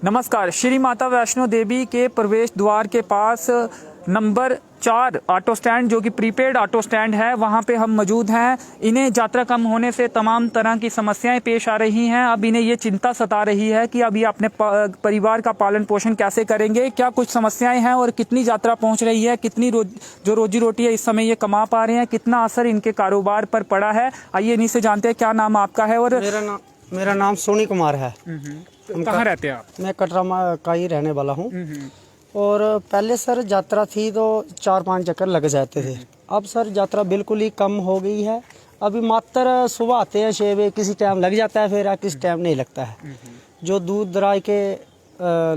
नमस्कार। श्री माता वैष्णो देवी के प्रवेश द्वार के पास नंबर 4 ऑटो स्टैंड, जो कि प्रीपेड ऑटो स्टैंड है, वहां पे हम मौजूद हैं। इन्हें यात्रा कम होने से तमाम तरह की समस्याएं पेश आ रही हैं। अब इन्हें ये चिंता सता रही है कि अब ये अपने परिवार का पालन पोषण कैसे करेंगे, क्या कुछ समस्याएं हैं और कितनी यात्रा पहुंच रही है, कितनी जो रोजी रोटी है इस समय ये कमा पा रहे हैं, कितना असर इनके कारोबार पर पड़ा है। आइए इन्हीं से जानते हैं। क्या नाम आपका है? और मेरा नाम सोनी कुमार है। कहाँ रहते हैं आप? मैं कटरा का ही रहने वाला हूँ। और पहले सर यात्रा थी तो 4-5 चक्कर लग जाते थे। अब सर यात्रा बिल्कुल ही कम हो गई है। अभी मात्र सुबह आते हैं 6 बजे, किसी टाइम लग जाता है, फिर किसी टाइम नहीं लगता है। जो दूर दराज के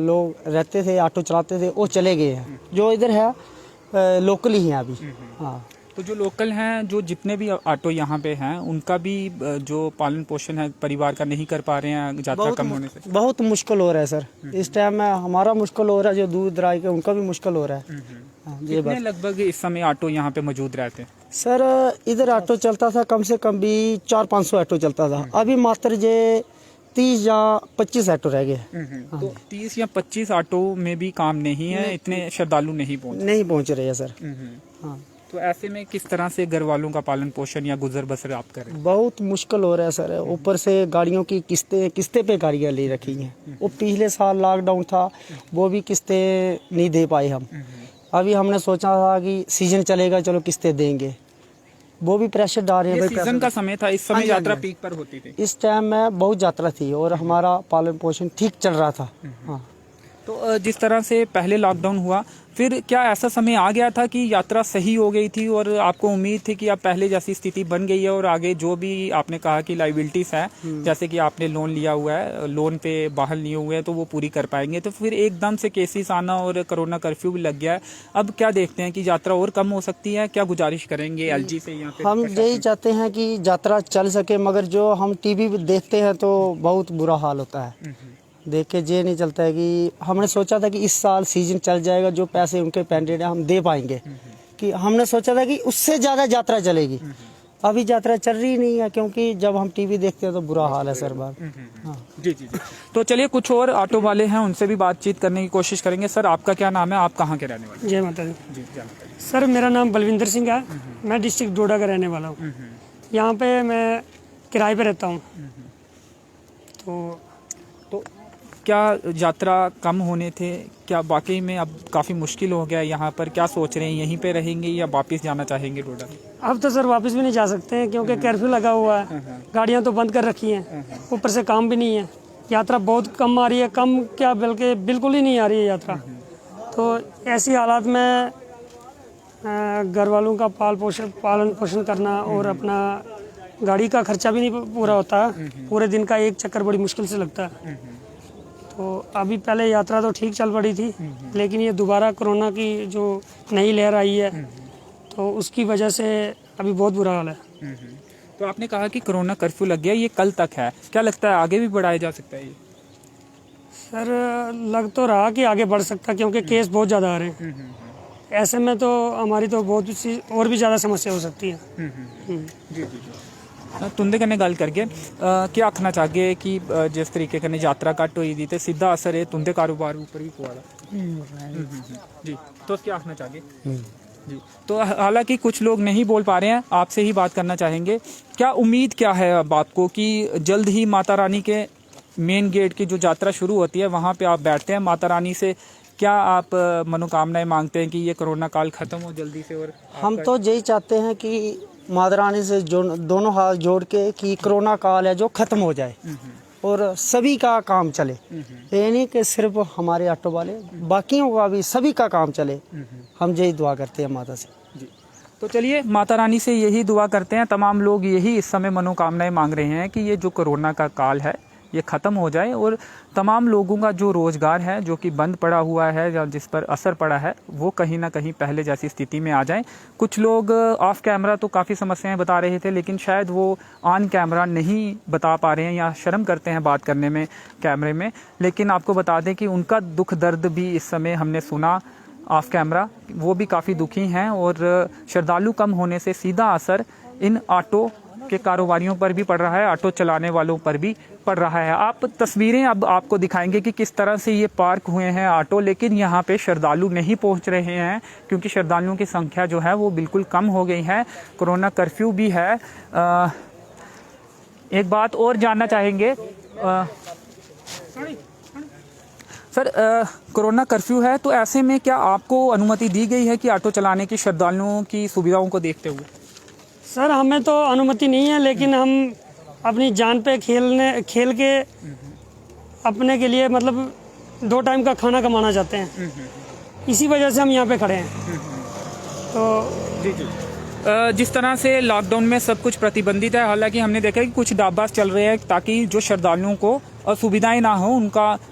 लोग रहते थे, ऑटो चलाते थे, वो चले गए हैं। जो इधर है लोकल ही हैं अभी। हाँ, तो जो लोकल हैं, जो जितने भी ऑटो यहाँ पे हैं, उनका भी जो पालन पोषण है परिवार का नहीं कर पा रहे हैं यात्रा कम होने से। बहुत मुश्किल हो रहा है सर। इस टाइम में हमारा मुश्किल हो रहा है, जो दूर दराज के उनका भी मुश्किल हो रहा है। ये कितने लगभग इस समय ऑटो यहाँ पे मौजूद रहते हैं? सर इधर ऑटो चलता था कम से कम भी 400-500 ऑटो चलता था। अभी मात्र ये 30 या 25 ऑटो रह गए। तो 30 या 25 ऑटो में भी काम नहीं है, इतने श्रद्धालु नहीं पहुंच रहे हैं सर। हाँ, तो ऐसे में किस तरह से घर वालों का पालन पोषण या गुजर बसर आप करें? बहुत मुश्किल हो रहा है सर। ऊपर से गाड़ियों की किस्तें पे गाड़ियाँ ले रखी हैं। वो पिछले साल लॉकडाउन था, वो भी किस्तें नहीं दे पाए हम। अभी हमने सोचा था कि सीजन चलेगा, चलो किस्तें देंगे, वो भी प्रेशर डाल रहे हैं। सीजन का समय था, इस समय यात्रा पीक पर होती थी। इस टाइम में बहुत यात्रा थी और हमारा पालन पोषण ठीक चल रहा था। हाँ, तो जिस तरह से पहले लॉकडाउन हुआ, फिर क्या ऐसा समय आ गया था कि यात्रा सही हो गई थी और आपको उम्मीद थी कि अब पहले जैसी स्थिति बन गई है और आगे जो भी आपने कहा कि लाइबिलिटीज है, जैसे कि आपने लोन लिया हुआ है, लोन पे बहाल लिए हुए हैं, तो वो पूरी कर पाएंगे? तो फिर एकदम से केसेस आना और कोरोना कर्फ्यू भी लग गया है। अब क्या देखते हैं कि यात्रा और कम हो सकती है? क्या गुजारिश करेंगे एलजी से? या फिर हम यही चाहते हैं कि यात्रा चल सके, मगर जो हम टीवी पे देखते हैं तो बहुत बुरा हाल होता है। देख के ये नहीं चलता है कि हमने सोचा था कि इस साल सीजन चल जाएगा, जो पैसे उनके पेंडेंट है हम दे पाएंगे, कि हमने सोचा था कि उससे ज़्यादा यात्रा चलेगी। अभी यात्रा चल रही नहीं है, क्योंकि जब हम टीवी देखते हैं तो बुरा हाल है सर बार। हाँ, जी। तो चलिए कुछ और ऑटो वाले हैं, उनसे भी बातचीत करने की कोशिश करेंगे। सर, आपका क्या नाम है? आप कहाँ के रहने वाले? जय माता दी। जी, जय माता दी। सर मेरा नाम बलविंदर सिंह है। मैं डिस्ट्रिक्ट डोडा का रहने वाला हूँ। यहाँ पे मैं किराए पे रहता हूँ। तो क्या यात्रा कम होने थे, क्या वाकई में अब काफ़ी मुश्किल हो गया है यहाँ पर? क्या सोच रहे हैं, यहीं पे रहेंगे या वापस जाना चाहेंगे डोडा? अब तो सर वापस भी नहीं जा सकते हैं, क्योंकि कर्फ्यू लगा हुआ है, गाड़ियाँ तो बंद कर रखी हैं, ऊपर से काम भी नहीं है। यात्रा बहुत कम आ रही है, कम क्या बल्कि बिल्कुल ही नहीं आ रही है यात्रा। तो ऐसी हालात में घर वालों का पालन पोषण करना और अपना गाड़ी का खर्चा भी नहीं पूरा होता। पूरे दिन का एक चक्कर बड़ी मुश्किल से लगता है। तो अभी पहले यात्रा तो ठीक चल पड़ी थी, लेकिन ये दोबारा कोरोना की जो नई लहर आई है, तो उसकी वजह से अभी बहुत बुरा हाल है। तो आपने कहा कि कोरोना कर्फ्यू लग गया, ये कल तक है, क्या लगता है आगे भी बढ़ाया जा सकता है ये? सर लग तो रहा कि आगे बढ़ सकता, क्योंकि केस बहुत ज़्यादा आ रहे हैं। ऐसे में तो हमारी तो बहुत सी और भी ज़्यादा समस्या हो सकती है। जी। तुंदे कन्नै गल करगे, क्या आखना चाहगे कि जिस तरीके कन्नै यात्रा घट्ट होई दी ते सीधा असर है तुंदे कारोबार ऊपर भी पवा दा? जी, तो क्या आखना चाहगे? जी, तो हालांकि कुछ लोग नहीं बोल पा रहे हैं, आपसे ही बात करना चाहेंगे। क्या उम्मीद क्या है अब आपको कि जल्द ही माता रानी के मेन गेट की जो यात्रा शुरू होती है वहाँ पे आप बैठते हैं, माता रानी से क्या आप मनोकामनाएं मांगते हैं कि ये कोरोना काल खत्म हो जल्दी से? और हम तो यही चाहते हैं कि माता रानी से दोनों हाथ जोड़ के कि कोरोना काल है जो खत्म हो जाए और सभी का काम चले। ये नहीं कि सिर्फ हमारे ऑटो वाले, बाकियों का भी सभी का काम चले। हम यही दुआ करते हैं माता से। जी, तो चलिए माता रानी से यही दुआ करते हैं। तमाम लोग यही इस समय मनोकामनाएं मांग रहे हैं कि ये जो कोरोना का काल है ये ख़त्म हो जाए और तमाम लोगों का जो रोज़गार है जो कि बंद पड़ा हुआ है या जिस पर असर पड़ा है वो कहीं ना कहीं पहले जैसी स्थिति में आ जाए। कुछ लोग ऑफ कैमरा तो काफ़ी समस्याएं बता रहे थे, लेकिन शायद वो ऑन कैमरा नहीं बता पा रहे हैं या शर्म करते हैं बात करने में कैमरे में। लेकिन आपको बता दें कि उनका दुख दर्द भी इस समय हमने सुना ऑफ कैमरा, वो भी काफ़ी दुखी हैं और श्रद्धालु कम होने से सीधा असर इन ऑटो के कारोबारियों पर भी पड़ रहा है, ऑटो चलाने वालों पर भी पड़ रहा है। आप तस्वीरें अब आपको दिखाएंगे कि किस तरह से ये पार्क हुए हैं ऑटो, लेकिन यहाँ पे श्रद्धालु नहीं पहुँच रहे हैं क्योंकि श्रद्धालुओं की संख्या जो है वो बिल्कुल कम हो गई है। कोरोना कर्फ्यू भी है। एक बात और जानना चाहेंगे सर, कोरोना कर्फ्यू है तो ऐसे में क्या आपको अनुमति दी गई है कि ऑटो चलाने की श्रद्धालुओं की सुविधाओं को देखते हुए? सर हमें तो अनुमति नहीं है, लेकिन हम अपनी जान पे खेल के अपने के लिए मतलब 2 टाइम का खाना कमाना चाहते हैं, इसी वजह से हम यहाँ पे खड़े हैं। तो जी जी, जिस तरह से लॉकडाउन में सब कुछ प्रतिबंधित है, हालांकि हमने देखा कि कुछ ढाबा चल रहे हैं ताकि जो श्रद्धालुओं को असुविधाएं ना हो,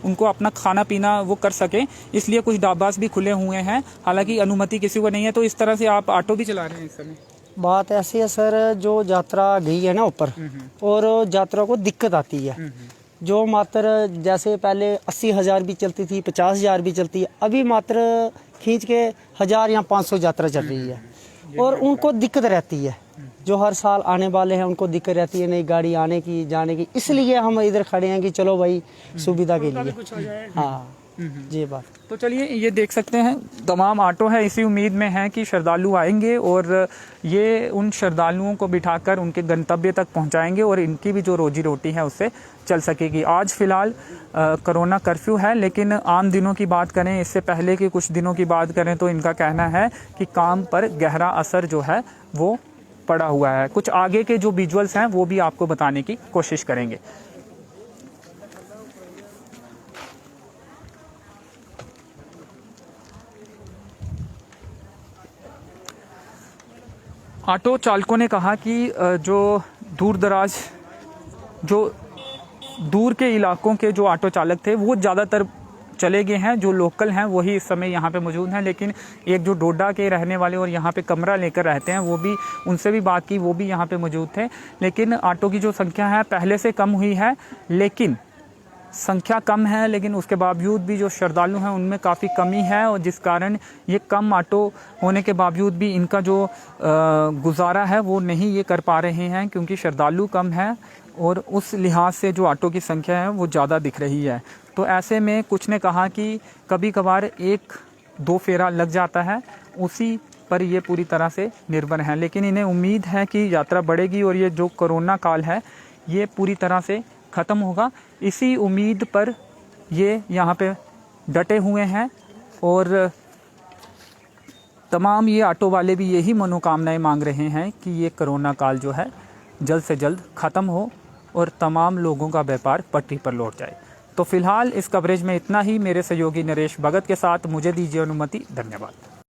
उनको अपना खाना पीना वो कर सके, इसलिए कुछ ढाबास भी खुले हुए हैं, हालांकि अनुमति किसी को नहीं है। तो इस तरह से आप ऑटो भी चला रहे हैं इस समय? बात ऐसी है सर, जो यात्रा गई है ना ऊपर और यात्रा को दिक्कत आती है, जो मात्र जैसे पहले 80,000 भी चलती थी, 50,000 भी चलती है, अभी मात्र खींच के 1000 या 500 यात्रा चल रही है और उनको दिक्कत रहती है। जो हर साल आने वाले हैं उनको दिक्कत रहती है नई गाड़ी आने की जाने की, इसलिए हम इधर खड़े हैं कि चलो भाई सुविधा के लिए। हाँ जी बात। तो चलिए, ये देख सकते हैं तमाम ऑटो है इसी उम्मीद में है कि श्रद्धालु आएंगे और ये उन श्रद्धालुओं को बिठाकर उनके गंतव्य तक पहुंचाएंगे और इनकी भी जो रोजी रोटी है उससे चल सकेगी। आज फिलहाल कोरोना कर्फ्यू है, लेकिन आम दिनों की बात करें, इससे पहले के कुछ दिनों की बात करें तो इनका कहना है कि काम पर गहरा असर जो है वो पड़ा हुआ है। कुछ आगे के जो विजुअल्स हैं वो भी आपको बताने की कोशिश करेंगे। ऑटो चालकों ने कहा कि जो दूर के इलाकों के जो ऑटो चालक थे वो ज़्यादातर चले गए हैं, जो लोकल हैं वही इस समय यहाँ पे मौजूद हैं। लेकिन एक जो डोडा के रहने वाले और यहाँ पे कमरा लेकर रहते हैं वो भी, उनसे भी बात की, वो भी यहाँ पे मौजूद थे। लेकिन ऑटो की जो संख्या है पहले से कम हुई है, लेकिन संख्या कम है लेकिन उसके बावजूद भी जो श्रद्धालु हैं उनमें काफ़ी कमी है, और जिस कारण ये कम ऑटो होने के बावजूद भी इनका जो गुजारा है वो नहीं ये कर पा रहे हैं, क्योंकि श्रद्धालु कम है और उस लिहाज से जो ऑटो की संख्या है वो ज़्यादा दिख रही है। तो ऐसे में कुछ ने कहा कि कभी कभार 1-2 फेरा लग जाता है, उसी पर ये पूरी तरह से निर्भर है। लेकिन इन्हें उम्मीद है कि यात्रा बढ़ेगी और ये जो कोरोना काल है ये पूरी तरह से ख़त्म होगा। इसी उम्मीद पर ये यहाँ पे डटे हुए हैं और तमाम ये ऑटो वाले भी यही मनोकामनाएं मांग रहे हैं कि ये कोरोना काल जो है जल्द से जल्द ख़त्म हो और तमाम लोगों का व्यापार पटरी पर लौट जाए। तो फिलहाल इस कवरेज में इतना ही। मेरे सहयोगी नरेश भगत के साथ मुझे दीजिए अनुमति। धन्यवाद।